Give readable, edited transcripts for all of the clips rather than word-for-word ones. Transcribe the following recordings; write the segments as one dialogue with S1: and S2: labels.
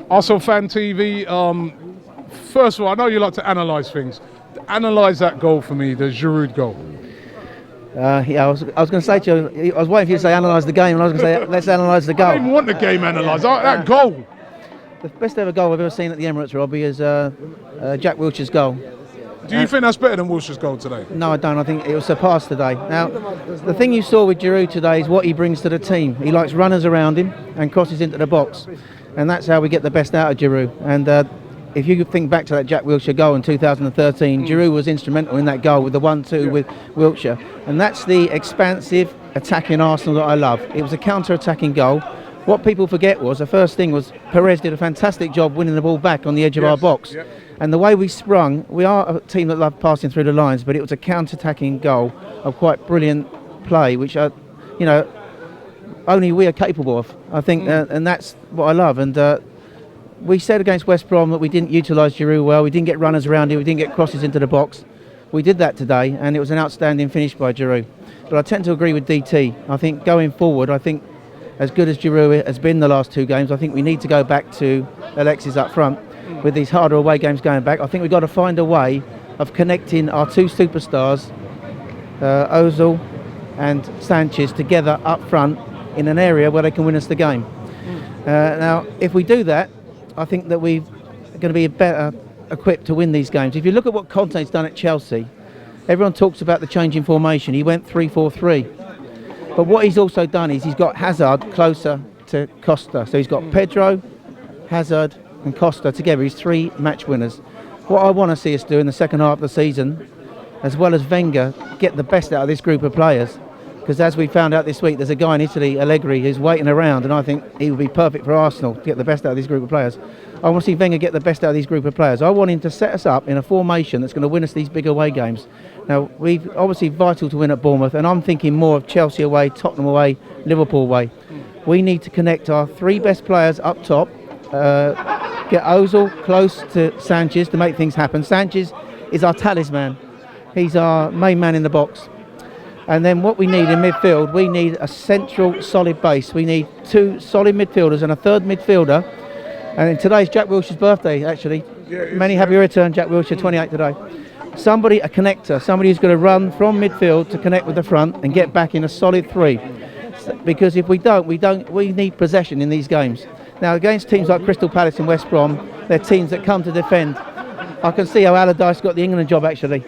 S1: ArsenalFanTV. First of all, I know you like to analyse things. Analyse that goal for me, the Giroud goal.
S2: Yeah, I was going to say to you, I was waiting for you to say analyse the game, and I was going to say let's analyse the goal.
S1: I didn't want the game analysed. That goal.
S2: The best ever goal I've ever seen at the Emirates, Robbie, is Jack Wilshere's goal.
S1: Do you think that's better than Wilshere's goal today?
S2: No, I don't. I think it was surpassed today. Now, the thing you saw with Giroud today is what he brings to the team. He likes runners around him and crosses into the box, and that's how we get the best out of Giroud. And if you think back to that Jack Wilshere goal in 2013, Giroud was instrumental in that goal with the 1-2 with Wilshere, and that's the expansive attacking Arsenal that I love. It was a counter-attacking goal. What people forget was the first thing was Perez did a fantastic job winning the ball back on the edge of our box. Yep. And the way we sprung, we are a team that love passing through the lines, but it was a counter-attacking goal of quite brilliant play, which only we are capable of. I think, and that's what I love. And we said against West Brom that we didn't utilise Giroud well. We didn't get runners around him. We didn't get crosses into the box. We did that today, and it was an outstanding finish by Giroud. But I tend to agree with DT. I think going forward, as good as Giroud has been the last two games, I think we need to go back to Alexis up front with these harder away games going back. I think we've got to find a way of connecting our two superstars, Ozil and Sanchez, together up front in an area where they can win us the game. Now, if we do that, I think that we're going to be better equipped to win these games. If you look at what Conte's done at Chelsea, everyone talks about the change in formation. He went 3-4-3. But what he's also done is he's got Hazard closer to Costa. So he's got Pedro, Hazard and Costa together. He's three match winners. What I want to see us do in the second half of the season, as well as Wenger, get the best out of this group of players. Because as we found out this week, there's a guy in Italy, Allegri, who's waiting around, and I think he would be perfect for Arsenal to get the best out of this group of players. I want to see Wenger get the best out of these group of players. I want him to set us up in a formation that's going to win us these big away games. Now, we've obviously vital to win at Bournemouth, and I'm thinking more of Chelsea away, Tottenham away, Liverpool away. We need to connect our three best players up top, get Ozil close to Sanchez to make things happen. Sanchez is our talisman. He's our main man in the box. And then what we need in midfield, we need a central solid base. We need two solid midfielders and a third midfielder. And today's Jack Wilshere's birthday, actually. Yeah, many happy return, Jack Wilshere, 28 today. Somebody, a connector, somebody who's going to run from midfield to connect with the front and get back in a solid three. Because if we need possession in these games. Now, against teams like Crystal Palace and West Brom, they're teams that come to defend. I can see how Allardyce got the England job, actually.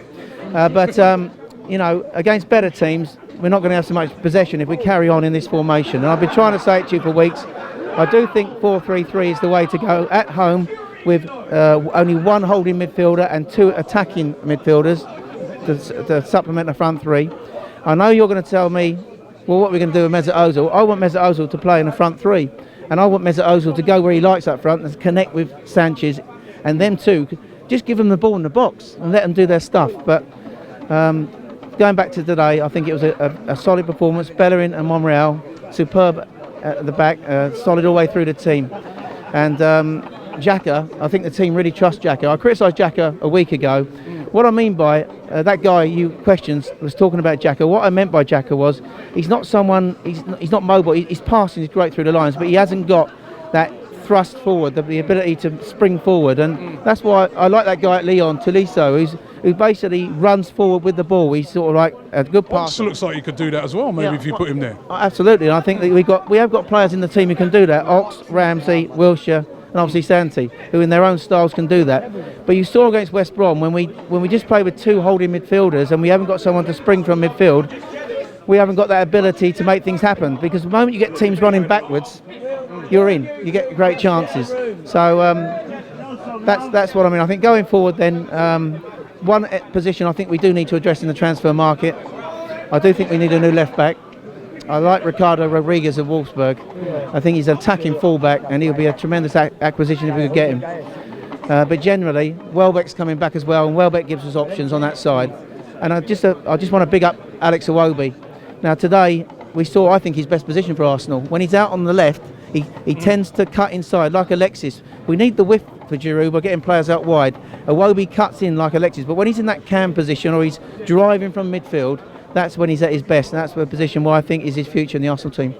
S2: Against better teams, we're not going to have so much possession if we carry on in this formation. And I've been trying to say it to you for weeks. I do think 4-3-3 is the way to go at home with only one holding midfielder and two attacking midfielders to supplement the front three. I know you're going to tell me, well, what are we going to do with Mesut Ozil? I want Mesut Ozil to play in the front three. And I want Mesut Ozil to go where he likes up front and connect with Sanchez. And them two, just give them the ball in the box and let them do their stuff. But going back to today, I think it was a solid performance. Bellerin and Monreal, superb at the back, solid all the way through the team. And Xhaka, I think the team really trusts Xhaka. I criticised Xhaka a week ago. What I mean by that guy you questioned was talking about Xhaka. What I meant by Xhaka was he's not not mobile. His passing is great through the lines, but he hasn't got that thrust forward, the ability to spring forward. And that's why I like that guy at Lyon, Tolisso, who basically runs forward with the ball. He's sort of like a good passer.
S1: Looks like he could do that as well, maybe, if you put him there.
S2: Absolutely, and I think that we have got players in the team who can do that. Ox, Ramsey, Wilshere, and obviously Santi, who in their own styles can do that. But you saw against West Brom when we just play with two holding midfielders and we haven't got someone to spring from midfield, we haven't got that ability to make things happen. Because the moment you get teams running backwards, you're in. You get great chances. So that's what I mean. I think going forward then, one position I think we do need to address in the transfer market. I do think we need a new left back. I like Ricardo Rodriguez of Wolfsburg. I think he's an attacking fullback and he'll be a tremendous acquisition if we could get him. But generally, Welbeck's coming back as well, and Welbeck gives us options on that side. And I just want to big up Alex Iwobi. Now today, we saw, I think, his best position for Arsenal. When he's out on the left, he tends to cut inside like Alexis. We need the width for Giroud by getting players out wide. Iwobi cuts in like Alexis, but when he's in that cam position or he's driving from midfield, that's when he's at his best, and that's the position where I think is his future in the Arsenal team.